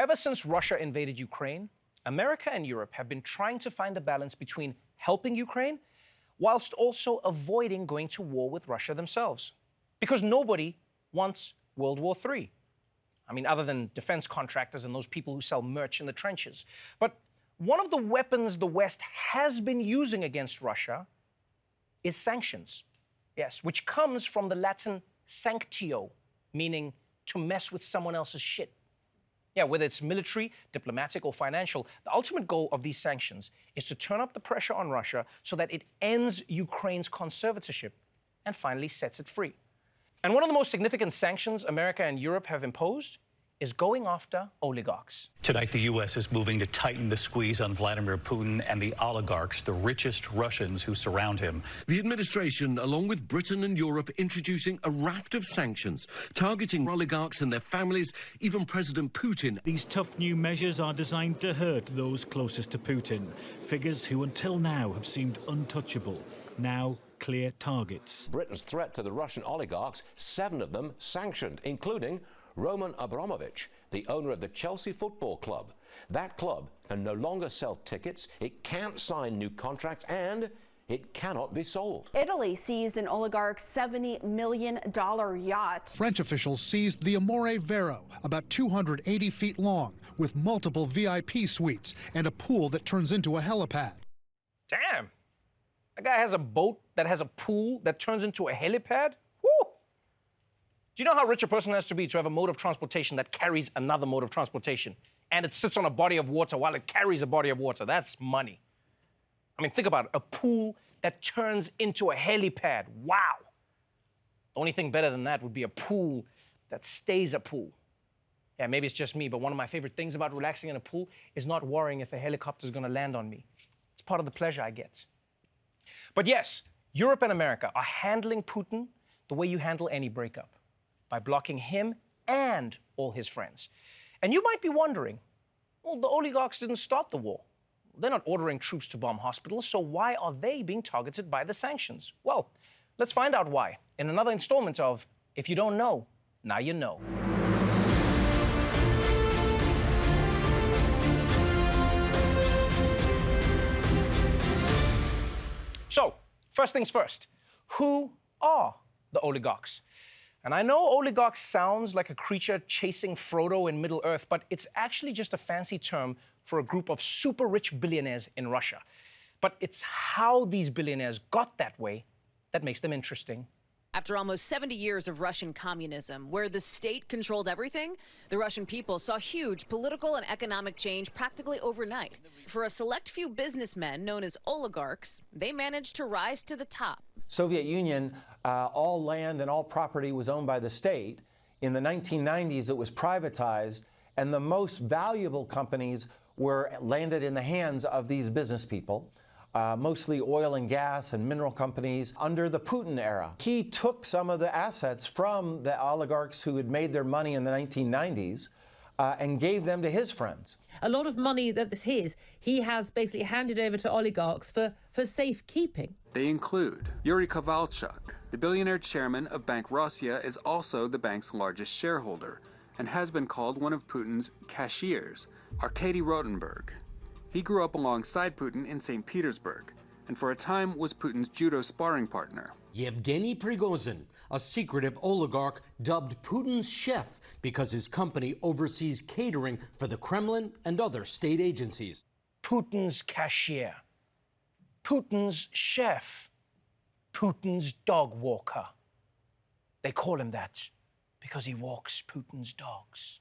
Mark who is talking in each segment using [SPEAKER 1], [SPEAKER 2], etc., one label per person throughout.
[SPEAKER 1] Ever since Russia invaded Ukraine, America and Europe have been trying to find a balance between helping Ukraine whilst also avoiding going to war with Russia themselves. Because nobody wants World War III. I mean, other than defense contractors and those people who sell merch in the trenches. But one of the weapons the West has been using against Russia is sanctions. Yes, which comes from the Latin sanctio, meaning to mess with someone else's shit. Yeah, whether it's military, diplomatic, or financial, the ultimate goal of these sanctions is to turn up the pressure on Russia so that it ends Ukraine's conservatorship and finally sets it free. And one of the most significant sanctions America and Europe have imposed is going after oligarchs.
[SPEAKER 2] Tonight, the U.S. is moving to tighten the squeeze on Vladimir Putin and the oligarchs, the richest Russians who surround him.
[SPEAKER 3] The administration, along with Britain and Europe, introducing a raft of sanctions targeting oligarchs and their families, even President Putin.
[SPEAKER 4] These tough new measures are designed to hurt those closest to Putin, figures who until now have seemed untouchable, now clear targets.
[SPEAKER 5] Britain's threat to the Russian oligarchs, 7 of them sanctioned, including Roman Abramovich, the owner of the Chelsea Football Club. That club can no longer sell tickets, it can't sign new contracts, and it cannot be sold.
[SPEAKER 6] Italy seized an oligarch's $70 million yacht.
[SPEAKER 7] French officials seized the Amore Vero, about 280 feet long, with multiple VIP suites and a pool that turns into a helipad.
[SPEAKER 1] Damn. That guy has a boat that has a pool that turns into a helipad? Woo! Do you know how rich a person has to be to have a mode of transportation that carries another mode of transportation? And it sits on a body of water while it carries a body of water. That's money. I mean, think about it. A pool that turns into a helipad. Wow. The only thing better than that would be a pool that stays a pool. Yeah, maybe it's just me, but one of my favorite things about relaxing in a pool is not worrying if a helicopter is going to land on me. It's part of the pleasure I get. But yes, Europe and America are handling Putin the way you handle any breakup, by blocking him and all his friends. And you might be wondering, well, the oligarchs didn't start the war. They're not ordering troops to bomb hospitals, so why are they being targeted by the sanctions? Well, let's find out why in another installment of If You Don't Know, Now You Know. So, first things first, who are the oligarchs? And I know oligarchs sounds like a creature chasing Frodo in Middle-earth, but it's actually just a fancy term for a group of super rich billionaires in Russia. But it's how these billionaires got that way that makes them interesting.
[SPEAKER 8] After almost 70 years of Russian communism, where the state controlled everything, the Russian people saw huge political and economic change practically overnight. For a select few businessmen known as oligarchs, they managed to rise to the top.
[SPEAKER 9] Soviet Union, all land and all property was owned by the state. In the 1990s, it was privatized, and the most valuable companies were landed in the hands of these business people. Mostly oil and gas and mineral companies under the Putin era. He took some of the assets from the oligarchs who had made their money in the 1990s and gave them to his friends.
[SPEAKER 10] A lot of money that is his, he has basically handed over to oligarchs for safekeeping.
[SPEAKER 11] They include Yuri Kovalchuk. The billionaire chairman of Bank Russia is also the bank's largest shareholder and has been called one of Putin's cashiers. Arkady Rotenberg. He grew up alongside Putin in St. Petersburg, and for a time was Putin's judo sparring partner.
[SPEAKER 12] Yevgeny Prigozhin, a secretive oligarch dubbed Putins Chef because his company oversees catering for the Kremlin and other state agencies.
[SPEAKER 1] Putin's cashier, Putin's chef, Putin's dog walker. They call him that because he walks Putin's dogs.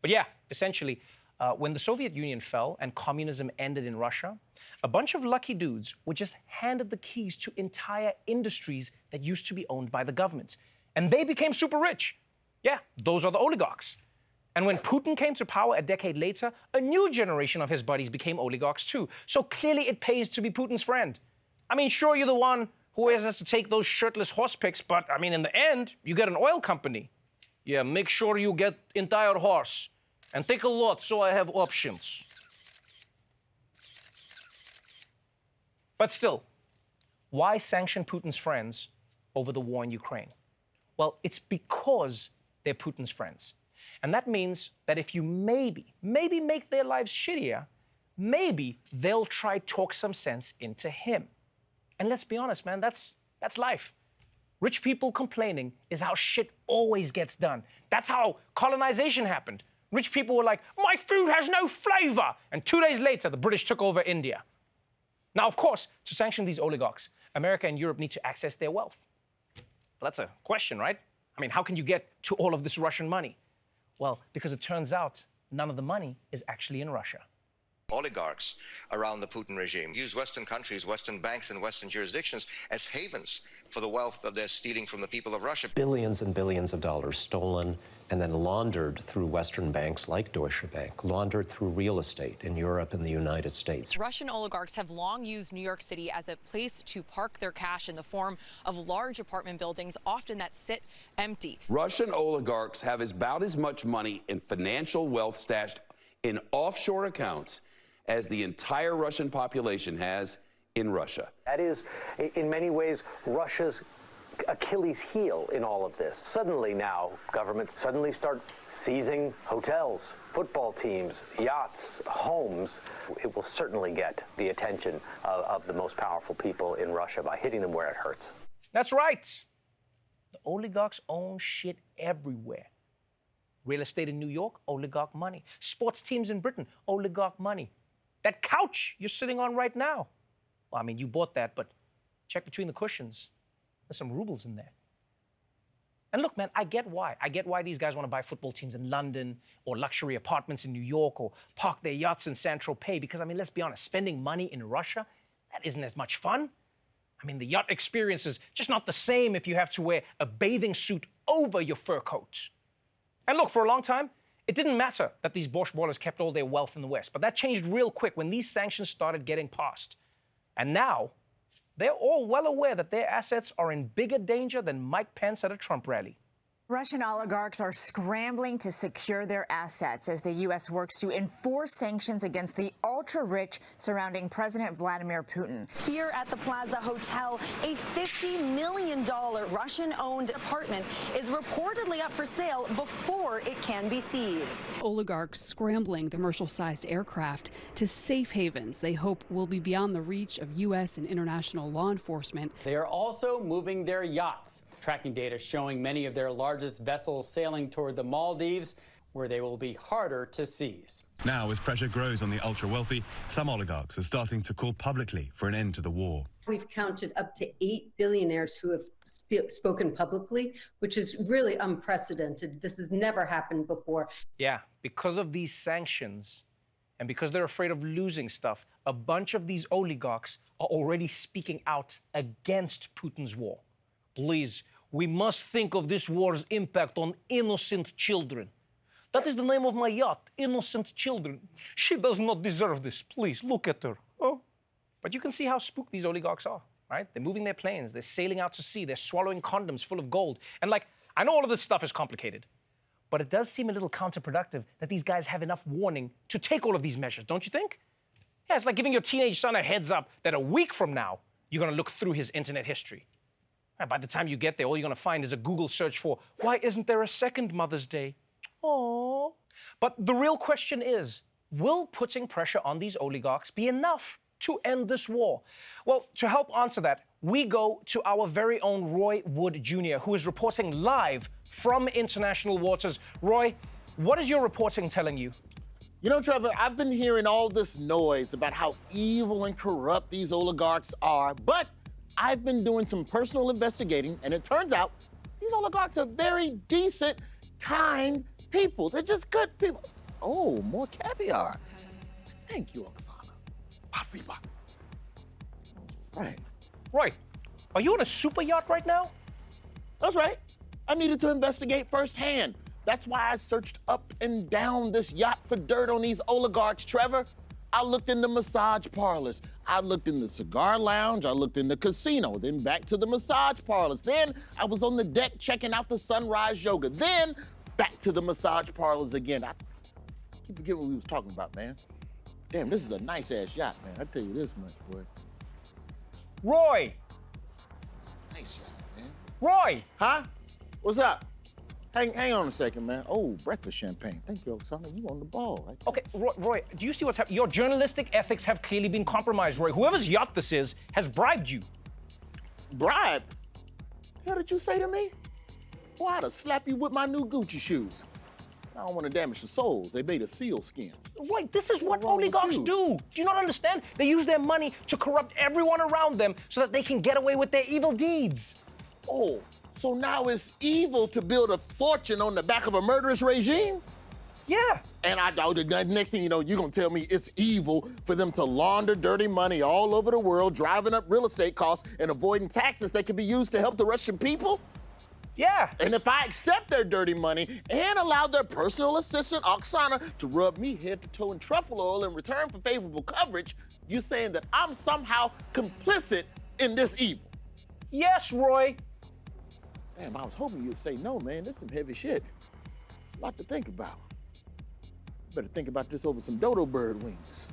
[SPEAKER 1] But yeah, essentially, when the Soviet Union fell and communism ended in Russia, a bunch of lucky dudes were just handed the keys to entire industries that used to be owned by the government. And they became super rich. Yeah, those are the oligarchs. And when Putin came to power a decade later, a new generation of his buddies became oligarchs too. So clearly it pays to be Putin's friend. I mean, sure, you're the one who always has to take those shirtless horse pics, but I mean, in the end, you get an oil company. Yeah, make sure you get entire horse. And take a lot so I have options. But still, why sanction Putin's friends over the war in Ukraine? Well, it's because they're Putin's friends. And that means that if you maybe make their lives shittier, maybe they'll try talk some sense into him. And let's be honest, man, that's life. Rich people complaining is how shit always gets done. That's how colonization happened. Rich people were like, my food has no flavor. And 2 days later, the British took over India. Now, of course, to sanction these oligarchs, America and Europe need to access their wealth. But that's a question, right? I mean, how can you get to all of this Russian money? Well, because it turns out none of the money is actually in Russia.
[SPEAKER 13] Oligarchs around the Putin regime use Western countries, Western banks, and Western jurisdictions as havens for the wealth that they're stealing from the people of Russia.
[SPEAKER 14] Billions and billions of dollars stolen and then laundered through Western banks like Deutsche Bank, laundered through real estate in Europe and the United States.
[SPEAKER 15] Russian oligarchs have long used New York City as a place to park their cash in the form of large apartment buildings, often that sit empty.
[SPEAKER 16] Russian oligarchs have about as much money in financial wealth stashed in offshore accounts as the entire Russian population has in Russia.
[SPEAKER 17] That is, in many ways, Russia's Achilles heel in all of this. Suddenly now, governments suddenly start seizing hotels, football teams, yachts, homes. It will certainly get the attention of the most powerful people in Russia by hitting them where it hurts.
[SPEAKER 1] That's right. The oligarchs own shit everywhere. Real estate in New York, oligarch money. Sports teams in Britain, oligarch money. That couch you're sitting on right now. Well, I mean, you bought that, but check between the cushions. There's some rubles in there. And look, man, I get why. I get why these guys want to buy football teams in London or luxury apartments in New York or park their yachts in Saint-Tropez because, I mean, let's be honest, spending money in Russia, that isn't as much fun. I mean, the yacht experience is just not the same if you have to wear a bathing suit over your fur coat. And look, for a long time, it didn't matter that these Borscht ballers kept all their wealth in the West, but that changed real quick when these sanctions started getting passed. And now, they're all well aware that their assets are in bigger danger than Mike Pence at a Trump rally.
[SPEAKER 18] Russian oligarchs are scrambling to secure their assets as the U.S. works to enforce sanctions against the ultra-rich surrounding President Vladimir Putin.
[SPEAKER 19] Here at the Plaza Hotel, a $50 million Russian-owned apartment is reportedly up for sale before it can be seized.
[SPEAKER 20] Oligarchs scrambling commercial-sized aircraft to safe havens they hope will be beyond the reach of U.S. and international law enforcement.
[SPEAKER 21] They are also moving their yachts. Tracking data showing many of their largest vessels sailing toward the Maldives, where they will be harder to seize.
[SPEAKER 22] Now, as pressure grows on the ultra-wealthy, some oligarchs are starting to call publicly for an end to the war.
[SPEAKER 23] We've counted up to 8 billionaires who have spoken publicly, which is really unprecedented. This has never happened before.
[SPEAKER 1] Yeah, because of these sanctions and because they're afraid of losing stuff, a bunch of these oligarchs are already speaking out against Putin's war. Please, we must think of this war's impact on innocent children. That is the name of my yacht, Innocent Children. She does not deserve this. Please, look at her. Oh. But you can see how spooked these oligarchs are, right? They're moving their planes. They're sailing out to sea. They're swallowing condoms full of gold. And like, I know all of this stuff is complicated, but it does seem a little counterproductive that these guys have enough warning to take all of these measures, don't you think? Yeah, it's like giving your teenage son a heads up that a week from now, you're going to look through his internet history. And by the time you get there, all you're going to find is a Google search for, why isn't there a second Mother's Day? Aww. But the real question is, will putting pressure on these oligarchs be enough to end this war? Well, to help answer that, we go to our very own Roy Wood Jr., who is reporting live from international waters. Roy, what is your reporting telling you?
[SPEAKER 24] You know, Trevor, I've been hearing all this noise about how evil and corrupt these oligarchs are, but I've been doing some personal investigating, and it turns out these oligarchs are very decent, kind people. They're just good people. Oh, more caviar. Thank you, Oksana. Spasiba. Right.
[SPEAKER 1] Roy, are you on a super yacht right now?
[SPEAKER 24] That's right. I needed to investigate firsthand. That's why I searched up and down this yacht for dirt on these oligarchs, Trevor. I looked in the massage parlors. I looked in the cigar lounge. I looked in the casino. Then back to the massage parlors. Then I was on the deck checking out the sunrise yoga. Then back to the massage parlors again. I keep forgetting what we was talking about, man. Damn, this is a nice-ass yacht, man. I tell you this much, boy.
[SPEAKER 1] Roy!
[SPEAKER 24] Nice yacht, man.
[SPEAKER 1] Roy!
[SPEAKER 24] Huh? What's up? Hang on a second, man. Oh, breakfast champagne. Thank you, Oksana. You on the ball. Right?
[SPEAKER 1] Okay, Roy, do you see what's happening? Your journalistic ethics have clearly been compromised, Roy. Whoever's yacht this is has bribed you.
[SPEAKER 24] Bribe? What did you say to me? Well, I'd have slapped you with my new Gucci shoes. I don't want to damage the soles. They made of seal skin.
[SPEAKER 1] Roy, this is what oligarchs do. Do you not understand? They use their money to corrupt everyone around them so that they can get away with their evil deeds.
[SPEAKER 24] Oh, so now it's evil to build a fortune on the back of a murderous regime?
[SPEAKER 1] Yeah.
[SPEAKER 24] And the next thing you know, you're going to tell me it's evil for them to launder dirty money all over the world, driving up real estate costs and avoiding taxes that could be used to help the Russian people?
[SPEAKER 1] Yeah.
[SPEAKER 24] And if I accept their dirty money and allow their personal assistant, Oksana, to rub me head to toe in truffle oil in return for favorable coverage, you're saying that I'm somehow complicit in this evil?
[SPEAKER 1] Yes, Roy.
[SPEAKER 24] Damn, I was hoping you'd say no, man. This is some heavy shit. It's a lot to think about. Better think about this over some dodo bird wings.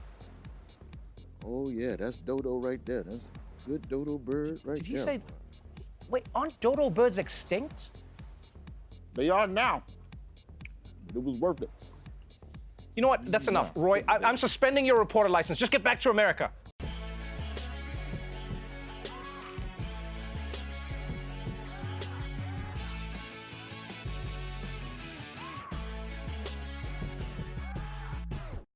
[SPEAKER 24] Oh, yeah, that's dodo right there. That's good dodo bird right there.
[SPEAKER 1] Did he say... Wait, aren't dodo birds extinct?
[SPEAKER 24] They are now. But it was worth it.
[SPEAKER 1] You know what? That's enough, Roy. I'm suspending your reporter license. Just get back to America.